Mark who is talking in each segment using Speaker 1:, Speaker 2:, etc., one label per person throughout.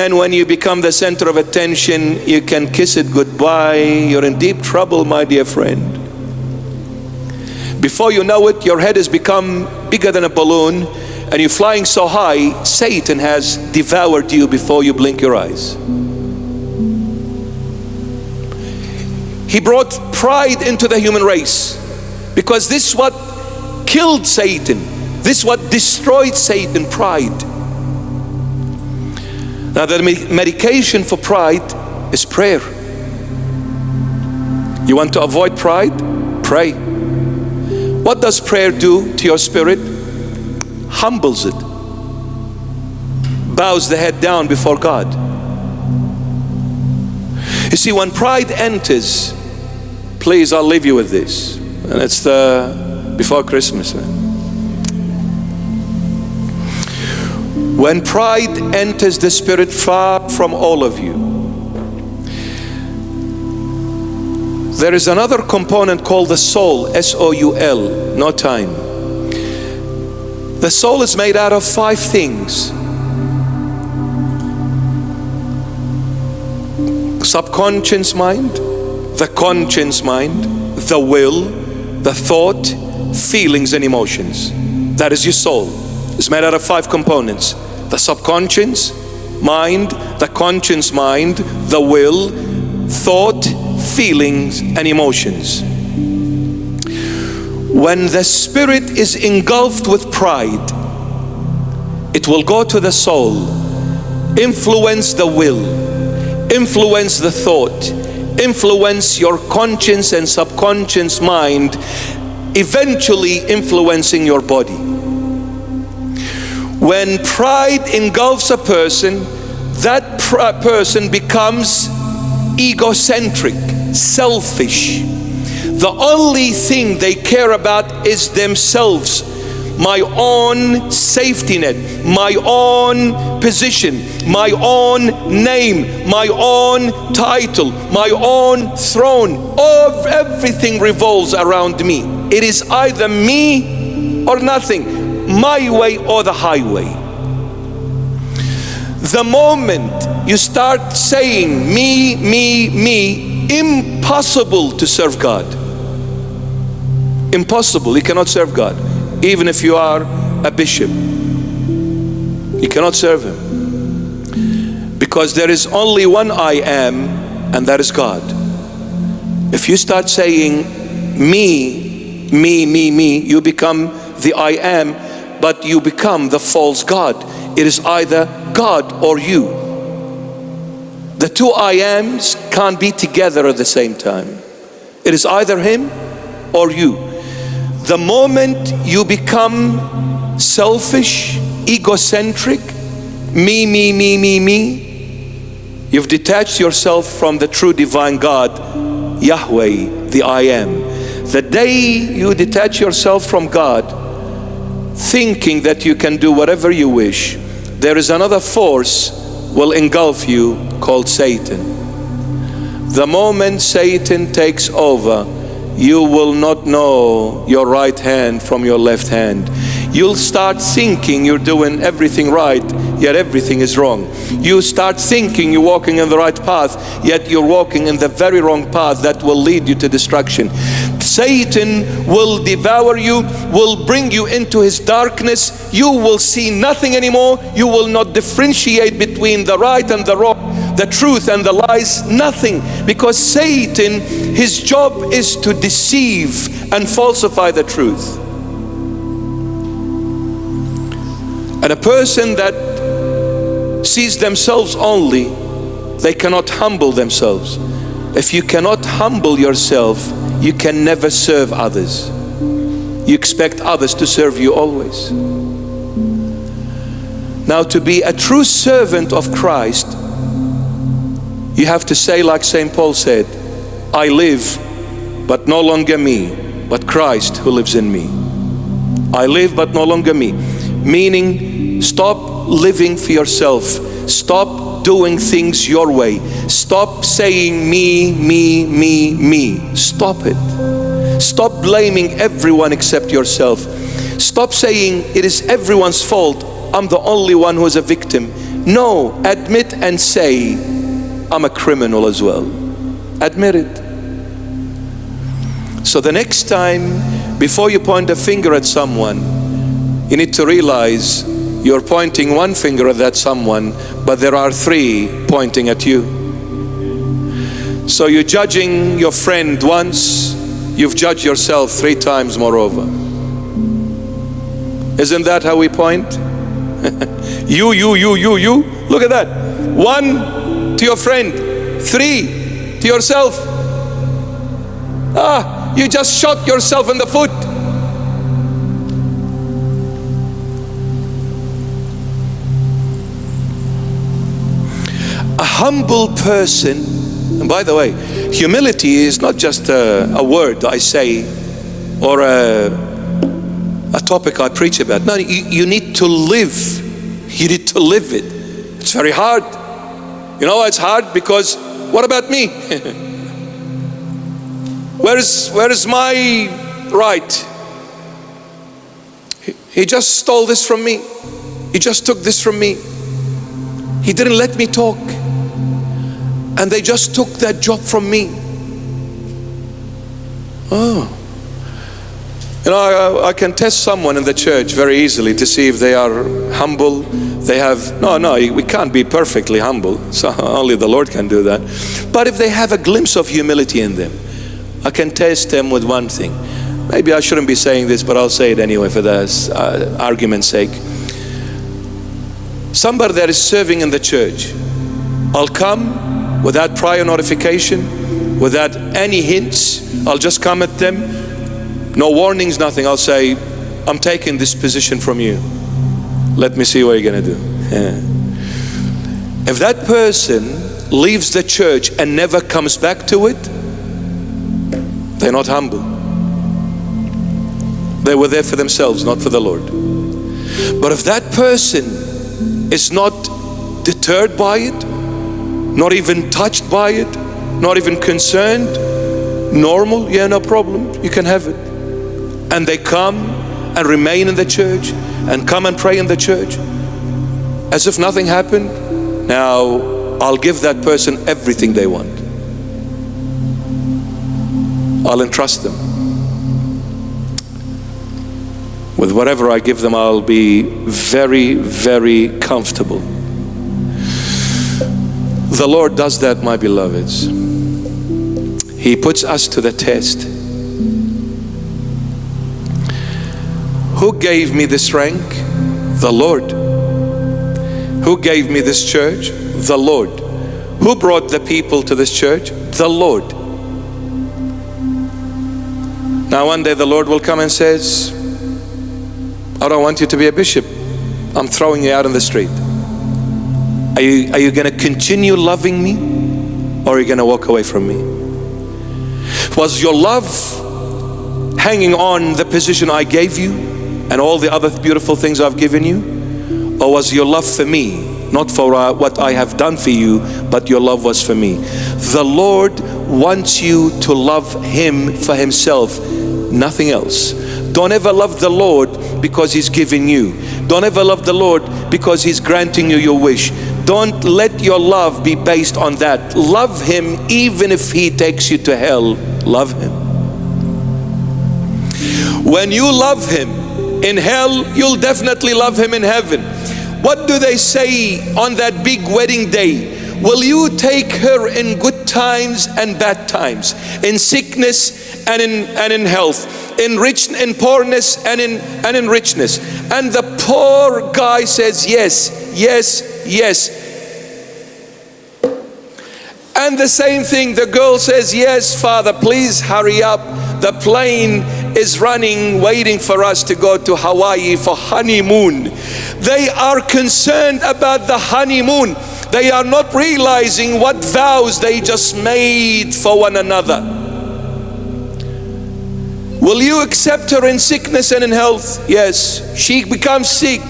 Speaker 1: And when you become the center of attention, you can kiss it goodbye. You're in deep trouble, my dear friend. Before you know it, your head has become bigger than a balloon, and you're flying so high, Satan has devoured you before you blink your eyes. He brought pride into the human race, because this is what killed Satan. This is what destroyed Satan, pride. Now the medication for pride is prayer. You want to avoid pride? Pray. What does prayer do to your spirit? Humbles it. Bows the head down before God. You see, when pride enters, please, I'll leave you with this. And it's before Christmas. When pride enters the spirit far from all of you, there is another component called the soul, S-O-U-L, no time. The soul is made out of 5 things. Subconscious mind, the conscious mind, the will, the thought, feelings and emotions. That is your soul. It's made out of 5 components. The subconscious mind, the conscious mind, the will, thought, feelings and emotions. When the spirit is engulfed with pride, it will go to the soul, influence the will, influence the thought, influence your conscious and subconscious mind, eventually influencing your body. When pride engulfs a person, that person becomes egocentric, selfish. The only thing they care about is themselves. My own safety net, my own position, my own name, my own title, my own throne. Everything revolves around me. It is either me or nothing. My way or the highway. The moment you start saying me, me, me, impossible to serve God. Impossible. You cannot serve God. Even if you are a bishop, you cannot serve Him. Because there is only one I am, and that is God. If you start saying me, me, me, me, you become the I am, but you become the false God. It is either God or you. The 2 I ams can't be together at the same time. It is either Him or you. The moment you become selfish, egocentric, me, me, me, me, me, you've detached yourself from the true divine God, Yahweh, the I am. The day you detach yourself from God, thinking that you can do whatever you wish, there is another force will engulf you called Satan. The moment Satan takes over, you will not know your right hand from your left hand. You'll start thinking you're doing everything right, yet everything is wrong. You start thinking you're walking in the right path, yet you're walking in the very wrong path that will lead you to destruction. Satan will devour you, will bring you into his darkness. You will see nothing anymore. You will not differentiate between the right and the wrong, the truth and the lies, nothing. Because Satan, his job is to deceive and falsify the truth. And a person that sees themselves only, they cannot humble themselves. If you cannot humble yourself, you can never serve others. You expect others to serve you always. Now, to be a true servant of Christ, you have to say like St. Paul said, I live, but no longer me, but Christ who lives in me. I live, but no longer me. Meaning, stop living for yourself. Stop doing things your way. Stop saying me, me, me, me. Stop it. Stop blaming everyone except yourself. Stop saying it is everyone's fault. I'm the only one who is a victim. No, admit and say, I'm a criminal as well. Admit it. So the next time, before you point a finger at someone, you need to realize you're pointing one finger at that someone, but there are three pointing at you. So you're judging your friend once, you've judged yourself 3 times moreover. Isn't that how we point? You. Look at that. 1 to your friend, 3 to yourself. You just shot yourself in the foot. A humble person, and by the way, humility is not just a word I say or a topic I preach about. No, you need to live. You need to live it. It's very hard. You know why it's hard? Because what about me? Where is my right? He just stole this from me. He just took this from me. He didn't let me talk. And they just took that job from me. You know, I can test someone in the church very easily to see if they are humble. They have, no, we can't be perfectly humble. So only the Lord can do that. But if they have a glimpse of humility in them, I can test them with one thing. Maybe I shouldn't be saying this, but I'll say it anyway for the argument's sake. Somebody that is serving in the church, I'll come without prior notification, without any hints. I'll just come at them. No warnings, nothing. I'll say, I'm taking this position from you. Let me see what you're going to do. If that person leaves the church and never comes back to it, they're not humble. They were there for themselves, not for the Lord. But if that person is not deterred by it, not even touched by it, not even concerned, normal, yeah, no problem, you can have it. And they come and remain in the church and come and pray in the church as if nothing happened. Now, I'll give that person everything they want. I'll entrust them. With whatever I give them, I'll be very, very comfortable. The Lord does that, my beloveds. He puts us to the test. Who gave me this rank? The Lord. Who gave me this church? The Lord. Who brought the people to this church? The Lord. Now one day the Lord will come and says, I don't want you to be a bishop. I'm throwing you out in the street. Are you going to continue loving me, or are you going to walk away from me? Was your love hanging on the position I gave you and all the other beautiful things I've given you? Or was your love for me, not for what I have done for you, but your love was for me? The Lord wants you to love Him for Himself, nothing else. Don't ever love the Lord because He's giving you. Don't ever love the Lord because He's granting you your wish. Don't let your love be based on that. Love Him even if He takes you to hell. Love Him. When you love Him in hell, you'll definitely love Him in heaven. What do they say on that big wedding day? Will you take her in good times and bad times, in sickness and in health, in poorness and in richness? And the poor guy says yes, yes, yes. And the same thing, the girl says, yes, Father, please hurry up. The plane is running, waiting for us to go to Hawaii for honeymoon. They are concerned about the honeymoon. They are not realizing what vows they just made for one another. Will you accept her in sickness and in health? Yes. She becomes sick.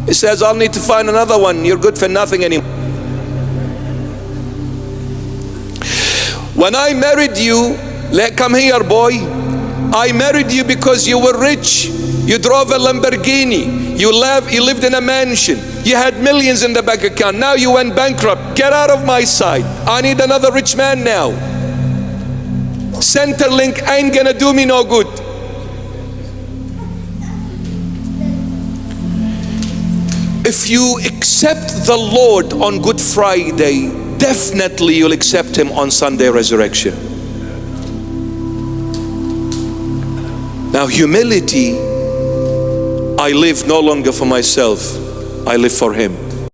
Speaker 1: He says, I'll need to find another one. You're good for nothing anymore. When I married you, come here, boy. I married you because you were rich. You drove a Lamborghini. You lived in a mansion. You had millions in the bank account. Now you went bankrupt. Get out of my sight. I need another rich man now. Centerlink ain't gonna do me no good. If you accept the Lord on Good Friday, definitely you'll accept Him on Sunday resurrection. Now humility, I live no longer for myself, I live for Him.